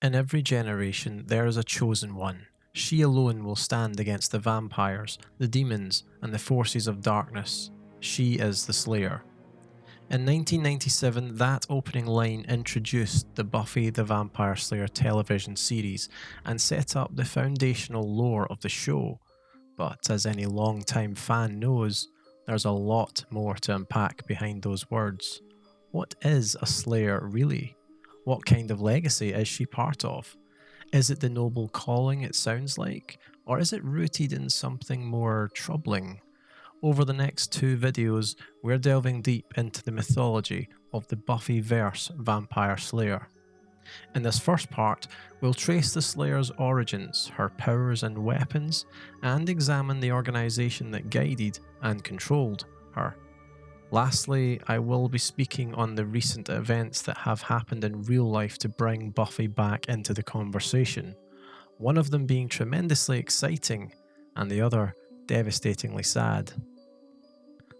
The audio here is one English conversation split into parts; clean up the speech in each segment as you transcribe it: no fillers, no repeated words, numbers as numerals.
In every generation, there is a chosen one. She alone will stand against the vampires, the demons, and the forces of darkness. She is the Slayer. In 1997, that opening line introduced the Buffy the Vampire Slayer television series and set up the foundational lore of the show. But as any long-time fan knows, there's a lot more to unpack behind those words. What is a Slayer really? What kind of legacy is she part of? Is it the noble calling it sounds like, or is it rooted in something more troubling? Over the next two videos, we're delving deep into the mythology of the Buffyverse Vampire Slayer. In this first part, we'll trace the Slayer's origins, her powers and weapons, and examine the organisation that guided and controlled her. Lastly, I will be speaking on the recent events that have happened in real life to bring Buffy back into the conversation, one of them being tremendously exciting and the other devastatingly sad.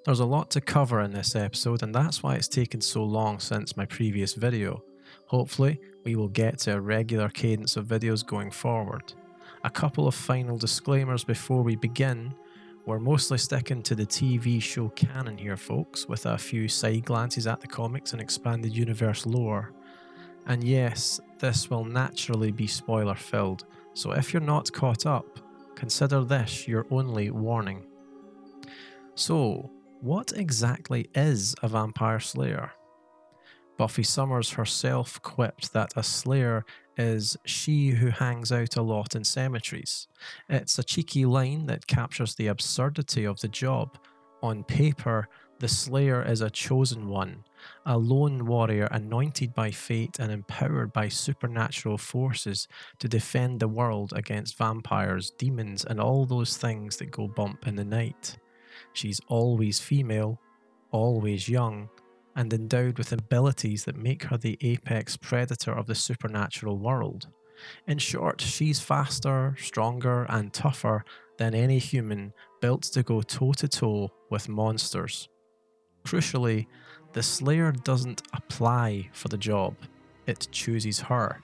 There's a lot to cover in this episode, and that's why it's taken so long since my previous video. Hopefully, we will get to a regular cadence of videos going forward. A couple of final disclaimers before we begin. We're mostly sticking to the TV show canon here, folks, with a few side glances at the comics and expanded universe lore. And yes, this will naturally be spoiler filled, so if you're not caught up, consider this your only warning. So, what exactly is a vampire slayer? Buffy Summers herself quipped that a slayer is she who hangs out a lot in cemeteries. It's a cheeky line that captures the absurdity of the job. On paper, the slayer is a chosen one, a lone warrior anointed by fate and empowered by supernatural forces to defend the world against vampires, demons, and all those things that go bump in the night. She's always female, always young, and endowed with abilities that make her the apex predator of the supernatural world. In short, she's faster, stronger, and tougher than any human built to go toe-to-toe with monsters. Crucially, the Slayer doesn't apply for the job, it chooses her.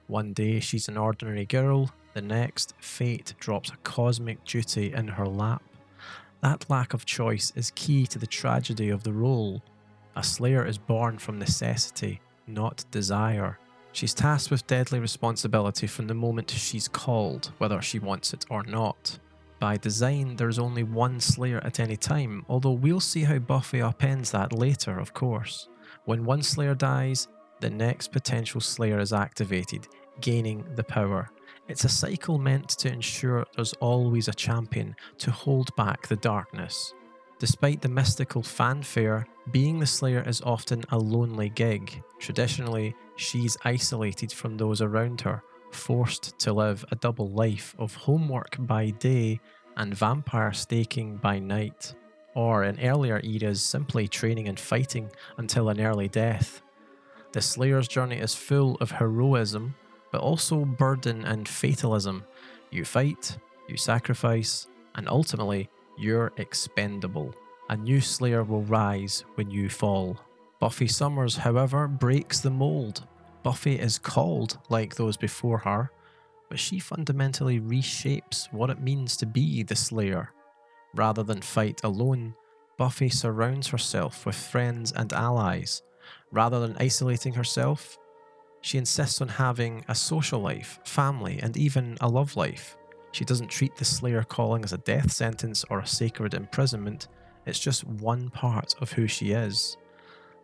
One day she's an ordinary girl, the next, fate drops a cosmic duty in her lap. That lack of choice is key to the tragedy of the role. A Slayer is born from necessity, not desire. She's tasked with deadly responsibility from the moment she's called, whether she wants it or not. By design, there's only one Slayer at any time, although we'll see how Buffy upends that later, of course. When one Slayer dies, the next potential Slayer is activated, gaining the power. It's a cycle meant to ensure there's always a champion to hold back the darkness. Despite the mystical fanfare, being the Slayer is often a lonely gig. Traditionally, she's isolated from those around her, forced to live a double life of homework by day and vampire staking by night, or in earlier eras simply training and fighting until an early death. The Slayer's journey is full of heroism, but also burden and fatalism. You fight, you sacrifice, and ultimately, you're expendable. A new Slayer will rise when you fall. Buffy Summers, however, breaks the mold. Buffy is called like those before her, but she fundamentally reshapes what it means to be the Slayer. Rather than fight alone, Buffy surrounds herself with friends and allies. Rather than isolating herself, she insists on having a social life, family, and even a love life. She doesn't treat the Slayer calling as a death sentence or a sacred imprisonment, it's just one part of who she is.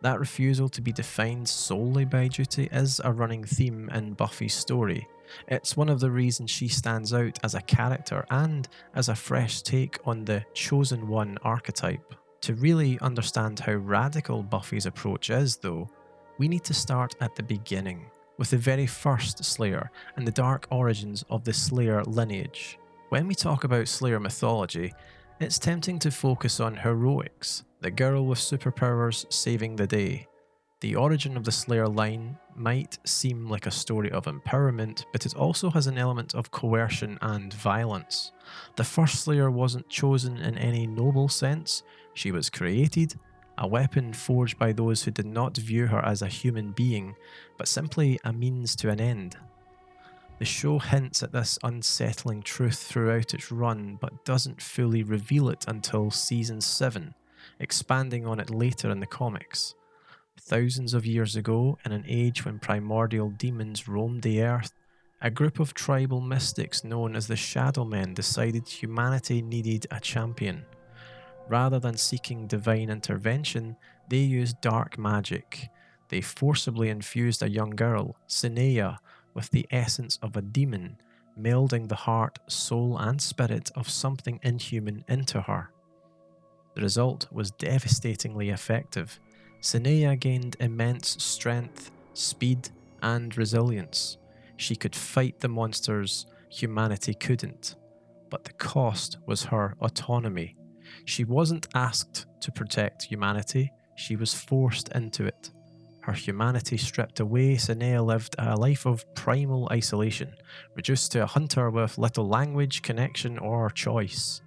That refusal to be defined solely by duty is a running theme in Buffy's story. It's one of the reasons she stands out as a character and as a fresh take on the chosen one archetype. To really understand how radical Buffy's approach is, though, we need to start at the beginning, with the very first Slayer and the dark origins of the Slayer lineage. When we talk about Slayer mythology, it's tempting to focus on heroics, the girl with superpowers saving the day. The origin of the Slayer line might seem like a story of empowerment, but it also has an element of coercion and violence. The first Slayer wasn't chosen in any noble sense, she was created, a weapon forged by those who did not view her as a human being, but simply a means to an end. The show hints at this unsettling truth throughout its run, but doesn't fully reveal it until season 7, expanding on it later in the comics. Thousands of years ago, in an age when primordial demons roamed the earth, a group of tribal mystics known as the Shadow Men decided humanity needed a champion. Rather than seeking divine intervention, they used dark magic. They forcibly infused a young girl, Sineya, with the essence of a demon, melding the heart, soul, and spirit of something inhuman into her. The result was devastatingly effective. Sineya gained immense strength, speed, and resilience. She could fight the monsters humanity couldn't, but the cost was her autonomy. She wasn't asked to protect humanity, she was forced into it. Her humanity stripped away, Sineya lived a life of primal isolation, reduced to a hunter with little language, connection, or choice.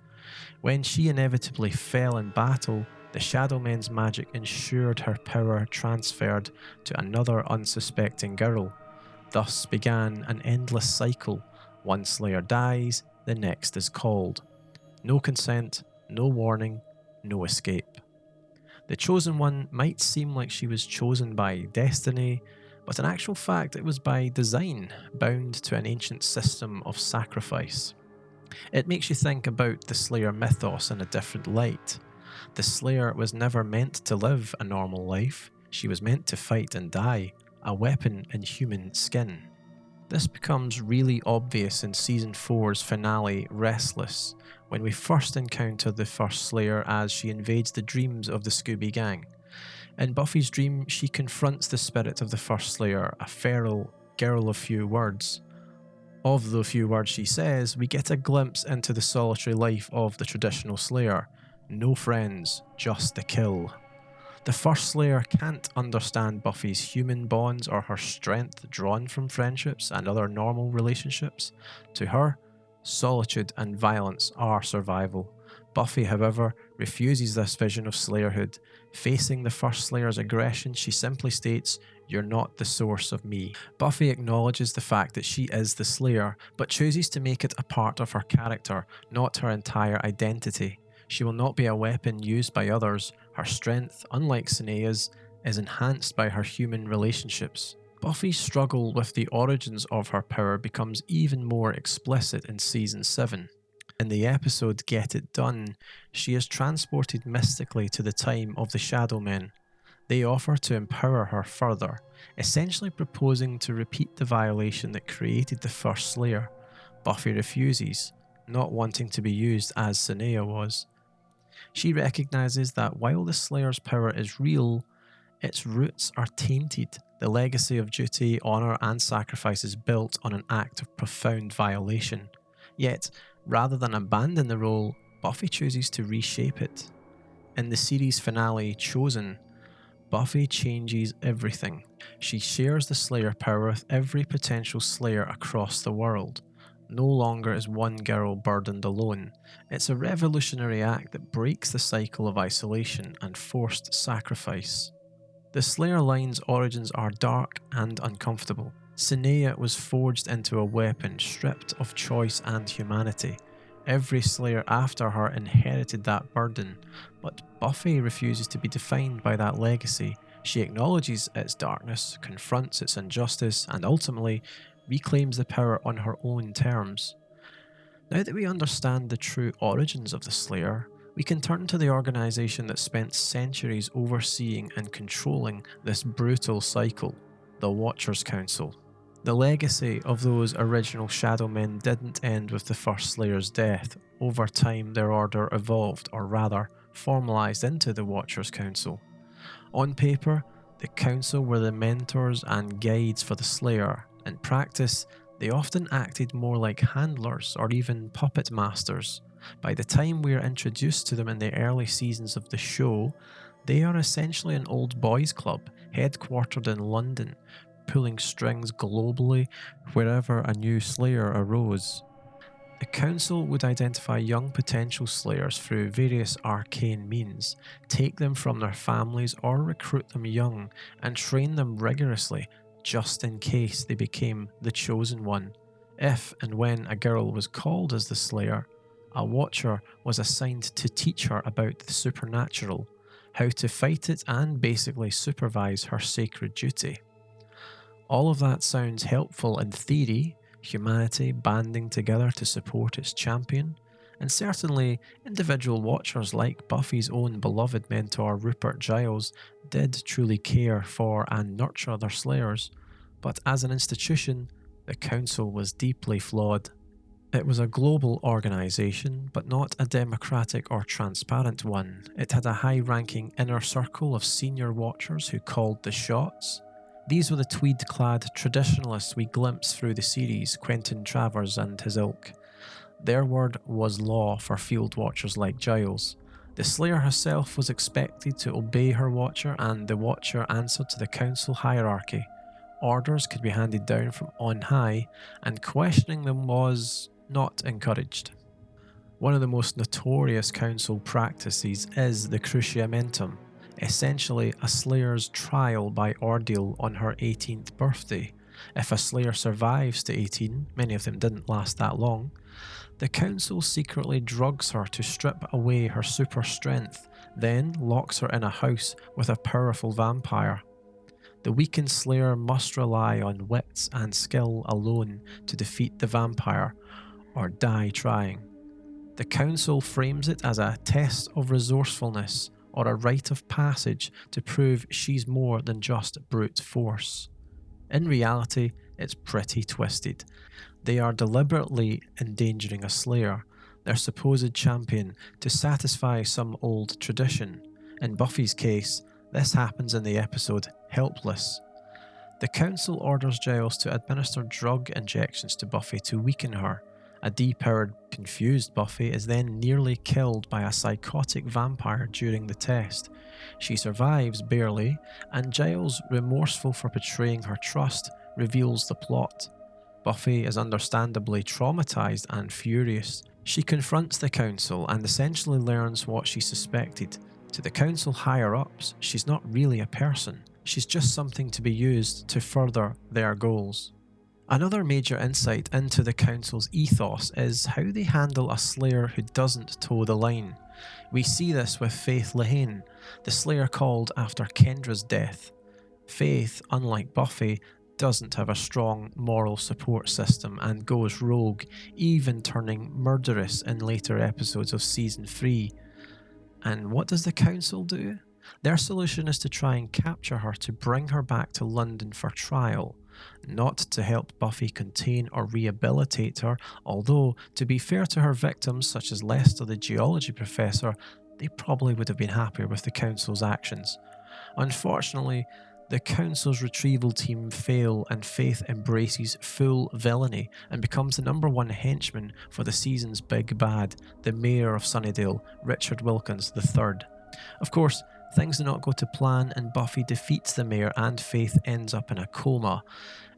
When she inevitably fell in battle, the Shadow Men's magic ensured her power transferred to another unsuspecting girl. Thus began an endless cycle. One Slayer dies, the next is called. No consent, no warning, no escape. The Chosen One might seem like she was chosen by destiny, but in actual fact it was by design, bound to an ancient system of sacrifice. It makes you think about the Slayer mythos in a different light. The Slayer was never meant to live a normal life, she was meant to fight and die, a weapon in human skin. This becomes really obvious in Season 4's finale, Restless, when we first encounter the first Slayer as she invades the dreams of the Scooby Gang. In Buffy's dream, she confronts the spirit of the first Slayer, a feral girl of few words. Of the few words she says, we get a glimpse into the solitary life of the traditional Slayer. No friends, just the kill. The first Slayer can't understand Buffy's human bonds or her strength drawn from friendships and other normal relationships. To her, solitude and violence are survival. Buffy, however, refuses this vision of Slayerhood. Facing the first Slayer's aggression, she simply states, "You're not the source of me." Buffy acknowledges the fact that she is the Slayer, but chooses to make it a part of her character, not her entire identity. She will not be a weapon used by others. Her strength, unlike Sineya's, is enhanced by her human relationships. Buffy's struggle with the origins of her power becomes even more explicit in Season 7. In the episode Get It Done, she is transported mystically to the time of the Shadow Men. They offer to empower her further, essentially proposing to repeat the violation that created the first Slayer. Buffy refuses, not wanting to be used as Sineya was. She recognises that while the Slayer's power is real, its roots are tainted. The legacy of duty, honour and sacrifice is built on an act of profound violation. Yet, rather than abandon the role, Buffy chooses to reshape it. In the series finale, Chosen, Buffy changes everything. She shares the Slayer power with every potential Slayer across the world. No longer is one girl burdened alone. It's a revolutionary act that breaks the cycle of isolation and forced sacrifice. The Slayer line's origins are dark and uncomfortable. Sineya was forged into a weapon, stripped of choice and humanity. Every Slayer after her inherited that burden, but Buffy refuses to be defined by that legacy. She acknowledges its darkness, confronts its injustice, and ultimately reclaims the power on her own terms. Now that we understand the true origins of the Slayer, we can turn to the organisation that spent centuries overseeing and controlling this brutal cycle, the Watchers Council. The legacy of those original Shadow Men didn't end with the first Slayer's death. Over time, their order evolved, or rather, formalised into the Watchers Council. On paper, the Council were the mentors and guides for the Slayer. In practice, they often acted more like handlers or even puppet masters. By the time we are introduced to them in the early seasons of the show, they are essentially an old boys club, headquartered in London, pulling strings globally wherever a new Slayer arose. The Council would identify young potential Slayers through various arcane means, take them from their families or recruit them young, and train them rigorously, just in case they became the Chosen One. If and when a girl was called as the Slayer, a Watcher was assigned to teach her about the supernatural, how to fight it, and basically supervise her sacred duty. All of that sounds helpful in theory, humanity banding together to support its champion, and certainly individual Watchers like Buffy's own beloved mentor Rupert Giles did truly care for and nurture their Slayers, but as an institution, the Council was deeply flawed. It was a global organisation, but not a democratic or transparent one. It had a high-ranking inner circle of senior Watchers who called the shots. These were the tweed-clad traditionalists we glimpse through the series, Quentin Travers and his ilk. Their word was law for field Watchers like Giles. The Slayer herself was expected to obey her Watcher, and the Watcher answered to the Council hierarchy. Orders could be handed down from on high, and questioning them was not encouraged. One of the most notorious Council practices is the cruciamentum, essentially a Slayer's trial by ordeal on her 18th birthday. If a Slayer survives to 18, many of them didn't last that long, the Council secretly drugs her to strip away her super strength, then locks her in a house with a powerful vampire. The weakened Slayer must rely on wits and skill alone to defeat the vampire, or die trying. The Council frames it as a test of resourcefulness or a rite of passage to prove she's more than just brute force. In reality, it's pretty twisted. They are deliberately endangering a Slayer, their supposed champion, to satisfy some old tradition. In Buffy's case, this happens in the episode Helpless. The Council orders Giles to administer drug injections to Buffy to weaken her. A depowered, confused Buffy is then nearly killed by a psychotic vampire during the test. She survives barely, and Giles, remorseful for betraying her trust, reveals the plot. Buffy is understandably traumatized and furious. She confronts the Council and essentially learns what she suspected. To the Council higher-ups, she's not really a person. She's just something to be used to further their goals. Another major insight into the Council's ethos is how they handle a Slayer who doesn't toe the line. We see this with Faith Lehane, the Slayer called after Kendra's death. Faith, unlike Buffy, doesn't have a strong moral support system and goes rogue, even turning murderous in later episodes of Season 3. And what does the Council do? Their solution is to try and capture her to bring her back to London for trial, not to help Buffy contain or rehabilitate her, although, to be fair to her victims such as Lester the geology professor, they probably would have been happier with the Council's actions. Unfortunately, the Council's retrieval team fail and Faith embraces full villainy and becomes the #1 henchman for the season's big bad, the Mayor of Sunnydale, Richard Wilkins III. Of course, things do not go to plan and Buffy defeats the Mayor and Faith ends up in a coma.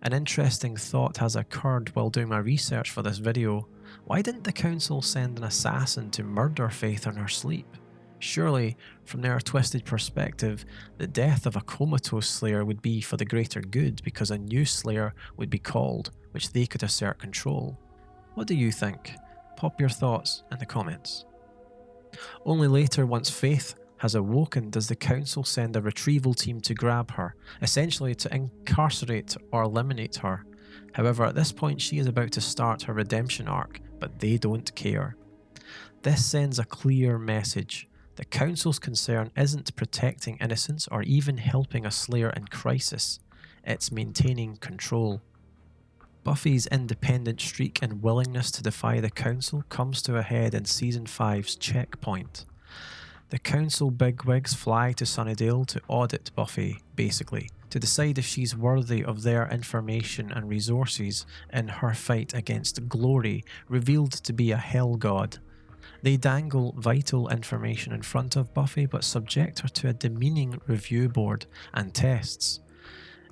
An interesting thought has occurred while doing my research for this video. Why didn't the Council send an assassin to murder Faith in her sleep? Surely, from their twisted perspective, the death of a comatose Slayer would be for the greater good because a new Slayer would be called, which they could assert control. What do you think? Pop your thoughts in the comments. Only later, once Faith has awoken, does the Council send a retrieval team to grab her, essentially to incarcerate or eliminate her. However, at this point she is about to start her redemption arc, but they don't care. This sends a clear message. The Council's concern isn't protecting innocents or even helping a Slayer in crisis, it's maintaining control. Buffy's independent streak and willingness to defy the Council comes to a head in Season 5's Checkpoint. The Council bigwigs fly to Sunnydale to audit Buffy, basically, to decide if she's worthy of their information and resources in her fight against Glory, revealed to be a hell god. They dangle vital information in front of Buffy but subject her to a demeaning review board and tests.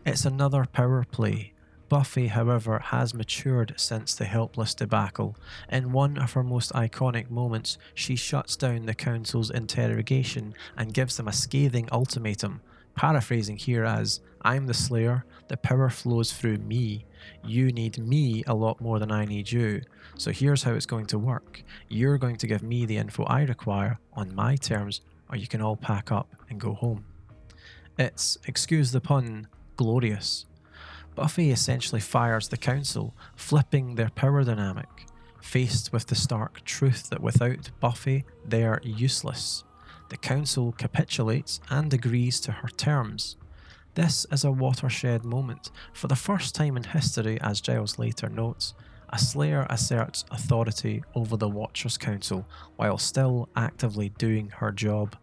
It's another power play. Buffy, however, has matured since the Helpless debacle. In one of her most iconic moments, she shuts down the Council's interrogation and gives them a scathing ultimatum, paraphrasing here as, "I'm the Slayer, The power flows through me. You need me a lot more than I need you. So here's how it's going to work. You're going to give me the info I require on my terms, or you can all pack up and go home. It's, excuse the pun, glorious. Buffy essentially fires the council, flipping their power dynamic, faced with the stark truth that without Buffy, they're useless. The council capitulates and agrees to her terms. This is a watershed moment. For the first time in history, as Giles later notes, a Slayer asserts authority over the Watchers' Council while still actively doing her job.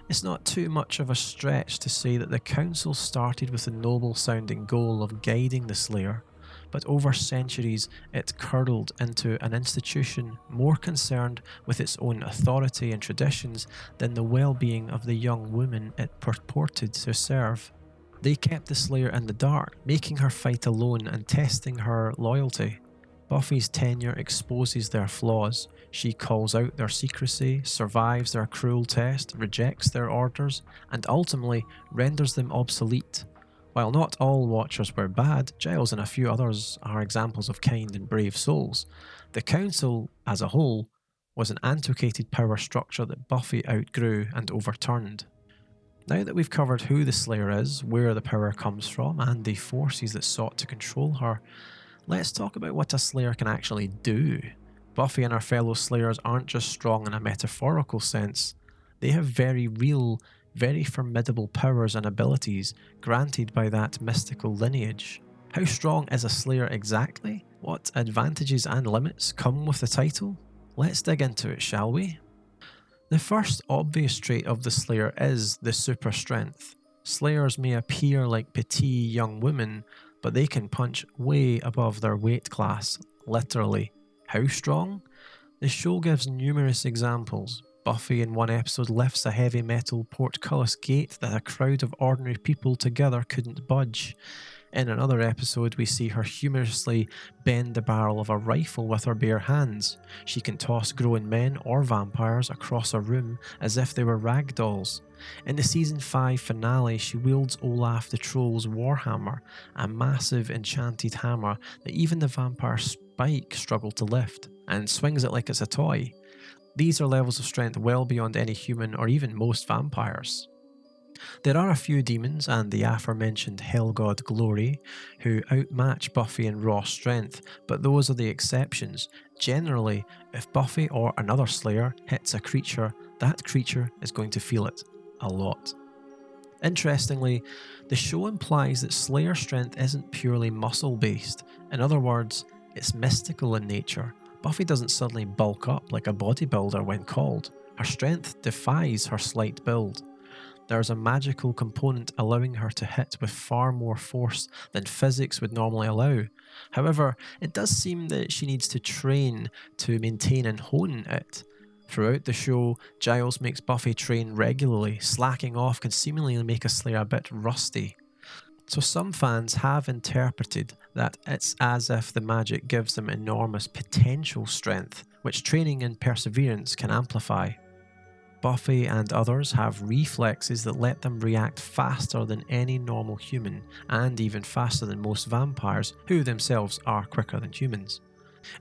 It's not too much of a stretch to say that the Council started with the noble-sounding goal of guiding the Slayer, but over centuries it curdled into an institution more concerned with its own authority and traditions than the well-being of the young woman it purported to serve. They kept the Slayer in the dark, making her fight alone and testing her loyalty. Buffy's tenure exposes their flaws. She calls out their secrecy, survives their cruel test, rejects their orders, and ultimately renders them obsolete. While not all Watchers were bad, Giles and a few others are examples of kind and brave souls. The Council, as a whole, was an antiquated power structure that Buffy outgrew and overturned. Now that we've covered who the Slayer is, where the power comes from, and the forces that sought to control her, let's talk about what a Slayer can actually do. Buffy and her fellow Slayers aren't just strong in a metaphorical sense, they have very real, very formidable powers and abilities granted by that mystical lineage. How strong is a Slayer exactly? What advantages and limits come with the title? Let's dig into it, shall we? The first obvious trait of the Slayer is the super strength. Slayers may appear like petite young women, but they can punch way above their weight class, literally. How strong? The show gives numerous examples. Buffy in one episode lifts a heavy metal portcullis gate that a crowd of ordinary people together couldn't budge. In another episode, we see her humorously bend the barrel of a rifle with her bare hands. She can toss grown men or vampires across a room as if they were rag dolls. In the season 5 finale, she wields Olaf the Troll's warhammer, a massive enchanted hammer that even the vampire Spike struggled to lift, and swings it like it's a toy. These are levels of strength well beyond any human or even most vampires. There are a few demons and the aforementioned Hell God Glory who outmatch Buffy in raw strength, but those are the exceptions. Generally, if Buffy or another Slayer hits a creature, that creature is going to feel it a lot. Interestingly, the show implies that Slayer strength isn't purely muscle-based. In other words, it's mystical in nature. Buffy doesn't suddenly bulk up like a bodybuilder when called. Her strength defies her slight build. There's a magical component allowing her to hit with far more force than physics would normally allow. However, it does seem that she needs to train to maintain and hone it. Throughout the show, Giles makes Buffy train regularly. Slacking off can seemingly make a Slayer a bit rusty. So some fans have interpreted that it's as if the magic gives them enormous potential strength, which training and perseverance can amplify. Buffy and others have reflexes that let them react faster than any normal human, and even faster than most vampires, who themselves are quicker than humans.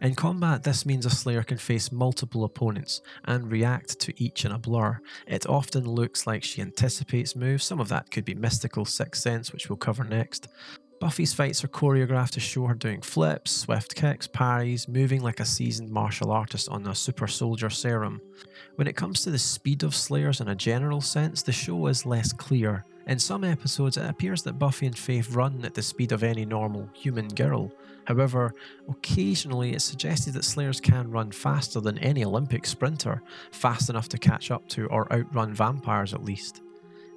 In combat, this means a Slayer can face multiple opponents and react to each in a blur. It often looks like she anticipates moves. Some of that could be mystical sixth sense, which we'll cover next. Buffy's fights are choreographed to show her doing flips, swift kicks, parries, moving like a seasoned martial artist on a super soldier serum. When it comes to the speed of Slayers in a general sense, the show is less clear. In some episodes, it appears that Buffy and Faith run at the speed of any normal human girl. However, occasionally it's suggested that Slayers can run faster than any Olympic sprinter, fast enough to catch up to or outrun vampires at least.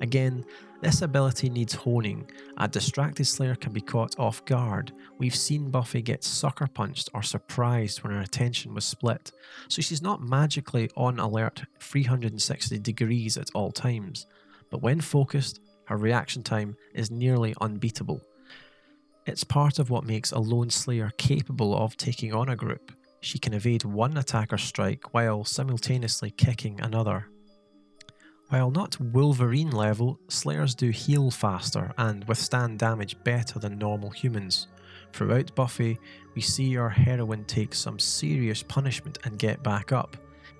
Again, this ability needs honing. A distracted Slayer can be caught off guard. We've seen Buffy get sucker punched or surprised when her attention was split, so she's not magically on alert 360 degrees at all times. But when focused, her reaction time is nearly unbeatable. It's part of what makes a lone Slayer capable of taking on a group. She can evade one attacker's strike while simultaneously kicking another. While not Wolverine level, Slayers do heal faster and withstand damage better than normal humans. Throughout Buffy, we see our heroine take some serious punishment and get back up.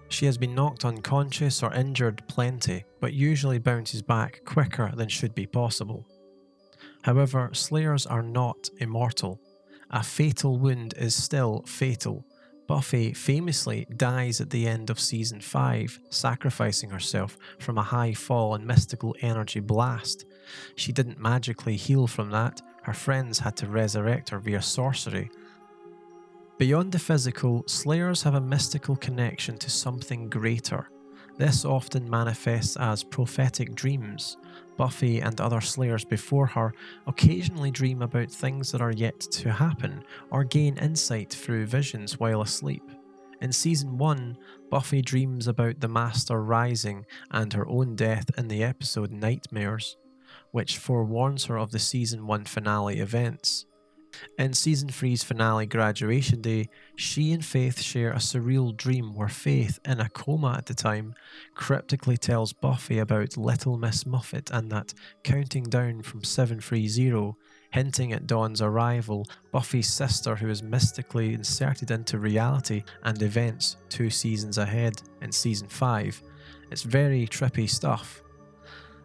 She has been knocked unconscious or injured plenty, but usually bounces back quicker than should be possible. However, Slayers are not immortal. A fatal wound is still fatal. Buffy famously dies at the end of Season 5, sacrificing herself from a high fall and mystical energy blast. She didn't magically heal from that, her friends had to resurrect her via sorcery. Beyond the physical, Slayers have a mystical connection to something greater. This often manifests as prophetic dreams. Buffy and other Slayers before her occasionally dream about things that are yet to happen, or gain insight through visions while asleep. In Season 1, Buffy dreams about the Master rising and her own death in the episode Nightmares, which forewarns her of the Season 1 finale events. In Season 3's finale Graduation Day, she and Faith share a surreal dream where Faith, in a coma at the time, cryptically tells Buffy about Little Miss Muffet and that counting down from 730, hinting at Dawn's arrival, Buffy's sister who is mystically inserted into reality and events 2 seasons ahead in Season 5. It's very trippy stuff.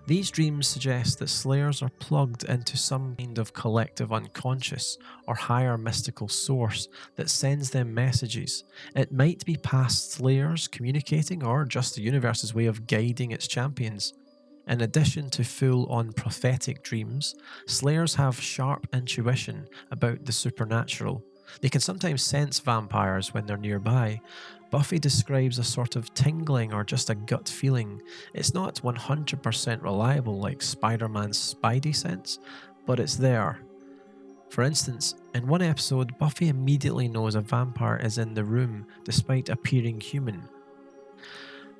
These dreams suggest that Slayers are plugged into some kind of collective unconscious or higher mystical source that sends them messages. It might be past Slayers communicating or just the universe's way of guiding its champions. In addition to full-on prophetic dreams, Slayers have sharp intuition about the supernatural. They can sometimes sense vampires when they're nearby. Buffy describes a sort of tingling or just a gut feeling. It's not 100% reliable like Spider-Man's Spidey sense, but it's there. For instance, in one episode, Buffy immediately knows a vampire is in the room despite appearing human.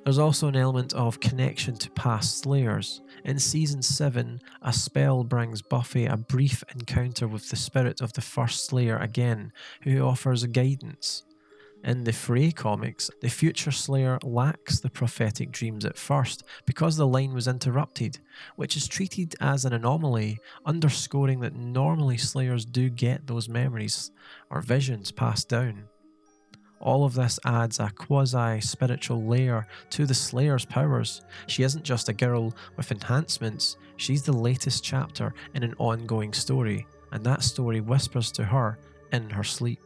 There's also an element of connection to past Slayers. In Season 7, a spell brings Buffy a brief encounter with the spirit of the first Slayer again, who offers guidance. In the Fray comics, the future Slayer lacks the prophetic dreams at first because the line was interrupted, which is treated as an anomaly, underscoring that normally Slayers do get those memories or visions passed down. All of this adds a quasi-spiritual layer to the Slayer's powers. She isn't just a girl with enhancements, she's the latest chapter in an ongoing story, and that story whispers to her in her sleep.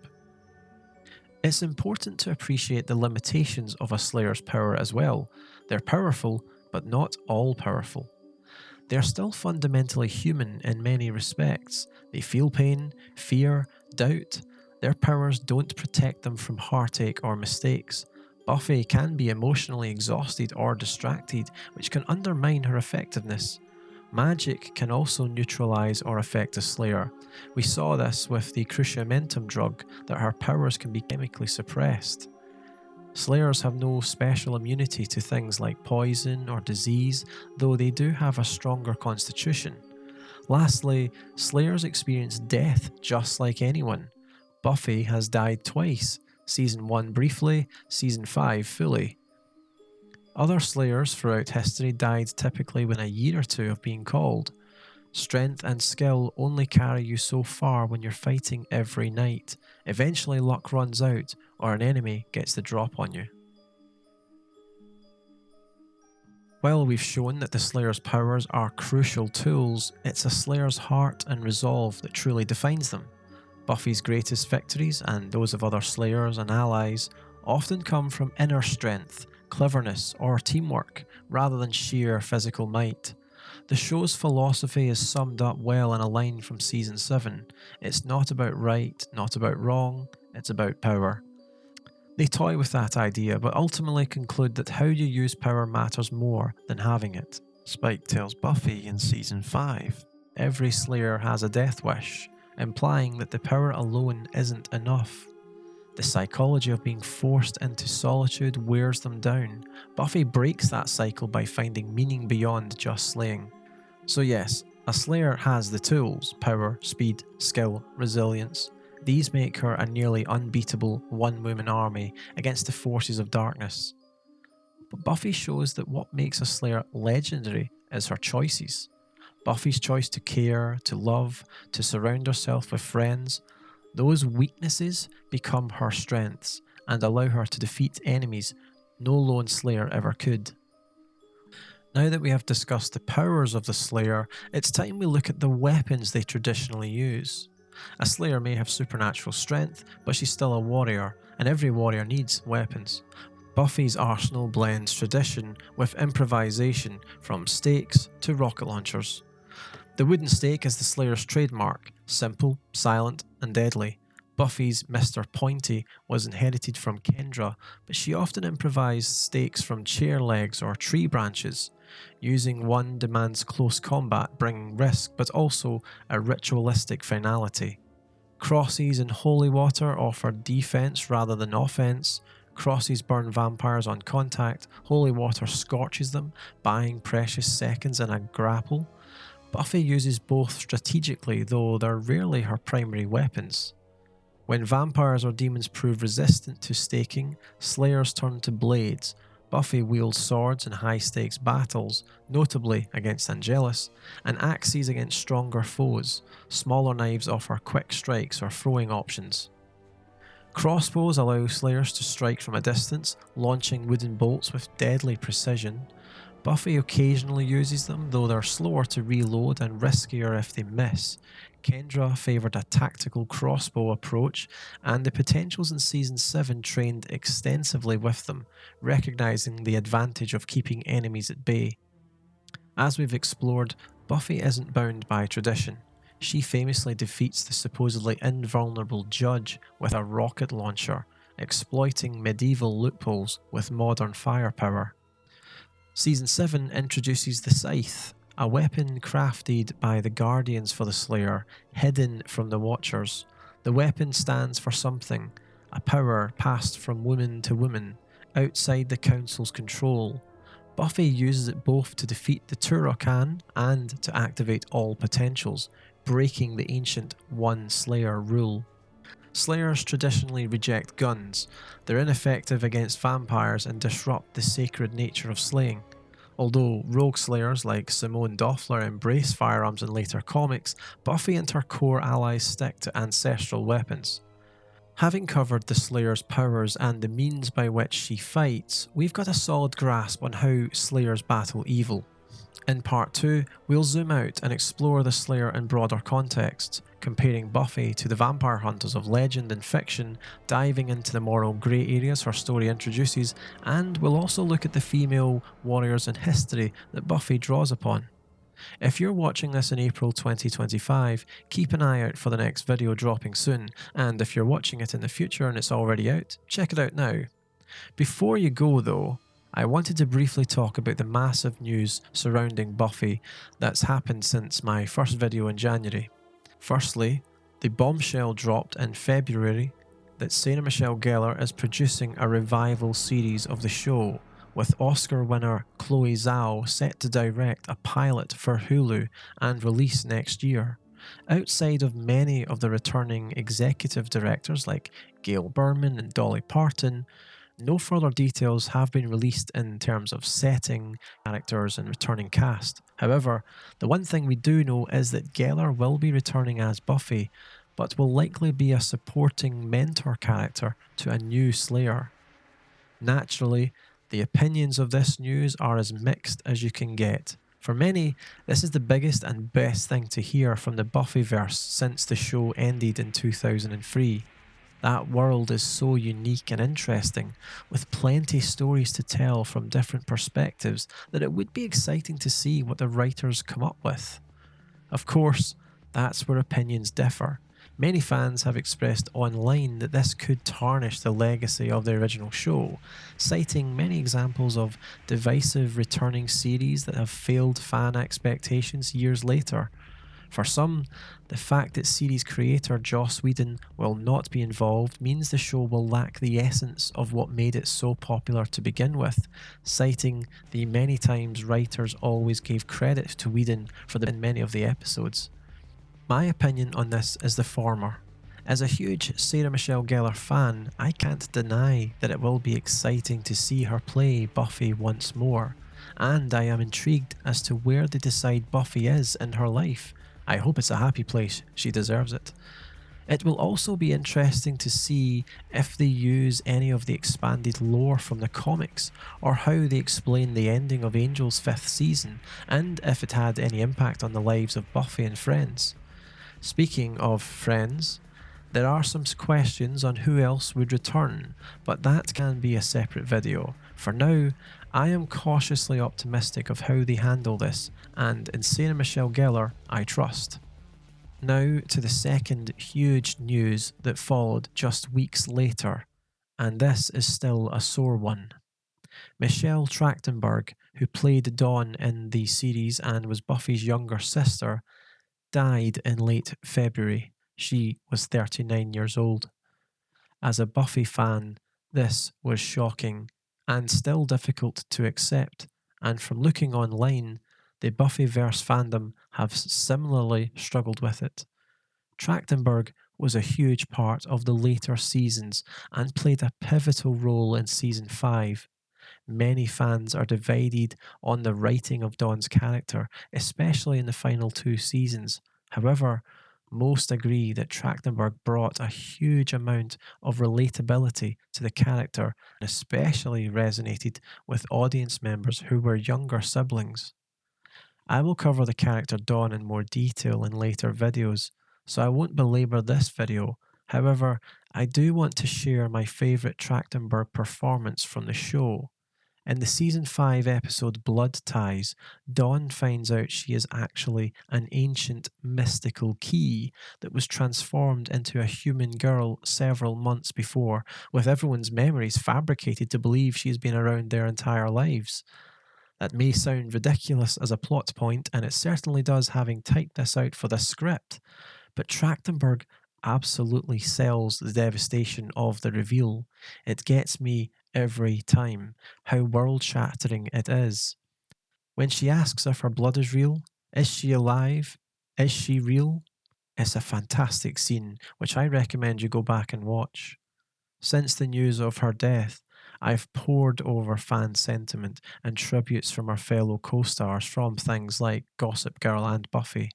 It's important to appreciate the limitations of a Slayer's power as well. They're powerful, but not all powerful. They're still fundamentally human in many respects. They feel pain, fear, doubt. Their powers don't protect them from heartache or mistakes. Buffy can be emotionally exhausted or distracted, which can undermine her effectiveness. Magic can also neutralize or affect a Slayer. We saw this with the cruciamentum drug, that her powers can be chemically suppressed. Slayers have no special immunity to things like poison or disease, though they do have a stronger constitution. Lastly, Slayers experience death just like anyone. Buffy has died twice, Season 1 briefly, Season 5 fully. Other Slayers throughout history died typically within a year or two of being called. Strength and skill only carry you so far when you're fighting every night. Eventually luck runs out, or an enemy gets the drop on you. While we've shown that the Slayer's powers are crucial tools, it's a Slayer's heart and resolve that truly defines them. Buffy's greatest victories, and those of other Slayers and allies, often come from inner strength, cleverness, or teamwork, rather than sheer physical might. The show's philosophy is summed up well in a line from Season 7. It's not about right, not about wrong, it's about power. They toy with that idea, but ultimately conclude that how you use power matters more than having it. Spike tells Buffy in Season 5, every Slayer has a death wish, implying that the power alone isn't enough. The psychology of being forced into solitude wears them down. Buffy breaks that cycle by finding meaning beyond just slaying. So yes, a Slayer has the tools: power, speed, skill, resilience. These make her a nearly unbeatable one-woman army against the forces of darkness. But Buffy shows that what makes a Slayer legendary is her choices. Buffy's choice to care, to love, to surround herself with friends. Those weaknesses become her strengths and allow her to defeat enemies no lone Slayer ever could. Now that we have discussed the powers of the Slayer, it's time we look at the weapons they traditionally use. A Slayer may have supernatural strength, but she's still a warrior, and every warrior needs weapons. Buffy's arsenal blends tradition with improvisation, from stakes to rocket launchers. The wooden stake is the Slayer's trademark, simple, silent, and deadly. Buffy's Mr. Pointy was inherited from Kendra, but she often improvised stakes from chair legs or tree branches. Using one demands close combat, bringing risk but also a ritualistic finality. Crosses in holy water offer defense rather than offense. Crosses burn vampires on contact, holy water scorches them, buying precious seconds in a grapple. Buffy uses both strategically, though they're rarely her primary weapons. When vampires or demons prove resistant to staking, Slayers turn to blades. Buffy wields swords in high-stakes battles, notably against Angelus, and axes against stronger foes. Smaller knives offer quick strikes or throwing options. Crossbows allow Slayers to strike from a distance, launching wooden bolts with deadly precision. Buffy occasionally uses them, though they're slower to reload and riskier if they miss. Kendra favoured a tactical crossbow approach, and the Potentials in Season 7 trained extensively with them, recognising the advantage of keeping enemies at bay. As we've explored, Buffy isn't bound by tradition. She famously defeats the supposedly invulnerable Judge with a rocket launcher, exploiting medieval loopholes with modern firepower. Season 7 introduces the Scythe, a weapon crafted by the Guardians for the Slayer, hidden from the Watchers. The weapon stands for something, a power passed from woman to woman, outside the Council's control. Buffy uses it both to defeat the Turok-an and to activate all Potentials, breaking the ancient one Slayer rule. Slayers traditionally reject guns. They're ineffective against vampires and disrupt the sacred nature of slaying. Although rogue Slayers like Simone Doffler embrace firearms in later comics, Buffy and her core allies stick to ancestral weapons. Having covered the Slayer's powers and the means by which she fights, we've got a solid grasp on how Slayers battle evil. In part 2, we'll zoom out and explore the Slayer in broader contexts, comparing Buffy to the vampire hunters of legend and fiction, diving into the moral grey areas her story introduces, and we'll also look at the female warriors in history that Buffy draws upon. If you're watching this in April 2025, keep an eye out for the next video dropping soon, and if you're watching it in the future and it's already out, check it out now. Before you go though, I wanted to briefly talk about the massive news surrounding Buffy that's happened since my first video in January. Firstly, the bombshell dropped in February that Sarah Michelle Gellar is producing a revival series of the show, with Oscar winner Chloe Zhao set to direct a pilot for Hulu and release next year. Outside of many of the returning executive directors like Gail Berman and Dolly Parton, no further details have been released in terms of setting, characters and returning cast. However, the one thing we do know is that Gellar will be returning as Buffy, but will likely be a supporting mentor character to a new Slayer. Naturally, the opinions of this news are as mixed as you can get. For many, this is the biggest and best thing to hear from the Buffyverse since the show ended in 2003. That world is so unique and interesting, with plenty stories to tell from different perspectives, that it would be exciting to see what the writers come up with. Of course, that's where opinions differ. Many fans have expressed online that this could tarnish the legacy of the original show, citing many examples of divisive returning series that have failed fan expectations years later. For some, the fact that series creator Joss Whedon will not be involved means the show will lack the essence of what made it so popular to begin with, citing the many times writers always gave credit to Whedon for in many of the episodes. My opinion on this is the former. As a huge Sarah Michelle Gellar fan, I can't deny that it will be exciting to see her play Buffy once more, and I am intrigued as to where they decide Buffy is in her life. I hope it's a happy place, she deserves it. It will also be interesting to see if they use any of the expanded lore from the comics, or how they explain the ending of Angel's 5th season, and if it had any impact on the lives of Buffy and friends. Speaking of friends, there are some questions on who else would return, but that can be a separate video. For now, I am cautiously optimistic of how they handle this, and in Sarah Michelle Gellar, I trust. Now to the second huge news that followed just weeks later, and this is still a sore one. Michelle Trachtenberg, who played Dawn in the series and was Buffy's younger sister, died in late February. She was 39 years old. As a Buffy fan, this was shocking and still difficult to accept, and from looking online, the Buffyverse fandom have similarly struggled with it. Trachtenberg was a huge part of the later seasons and played a pivotal role in season 5. Many fans are divided on the writing of Dawn's character, especially in the final 2 seasons. However, most agree that Trachtenberg brought a huge amount of relatability to the character and especially resonated with audience members who were younger siblings. I will cover the character Dawn in more detail in later videos, so I won't belabor this video. However, I do want to share my favourite Trachtenberg performance from the show. In the season 5 episode Blood Ties, Dawn finds out she is actually an ancient mystical key that was transformed into a human girl several months before, with everyone's memories fabricated to believe she has been around their entire lives. That may sound ridiculous as a plot point, and it certainly does having typed this out for this script, but Trachtenberg absolutely sells the devastation of the reveal. It gets me every time, how world-shattering it is. When she asks if her blood is she alive? Is she real? It's a fantastic scene, which I recommend you go back and watch. Since the news of her death, I've pored over fan sentiment and tributes from our fellow co-stars from things like Gossip Girl and Buffy,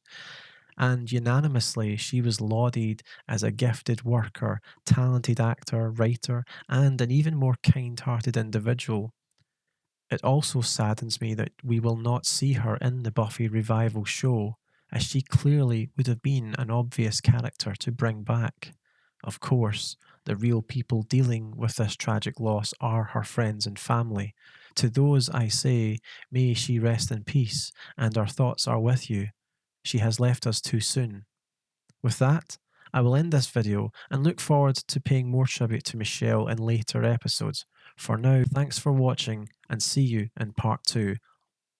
and unanimously she was lauded as a gifted worker, talented actor, writer, and an even more kind-hearted individual. It also saddens me that we will not see her in the Buffy revival show, as she clearly would have been an obvious character to bring back. Of course, the real people dealing with this tragic loss are her friends and family. To those I say, may she rest in peace, and our thoughts are with you. She has left us too soon. With that, I will end this video and look forward to paying more tribute to Michelle in later episodes. For now, thanks for watching and see you in part 2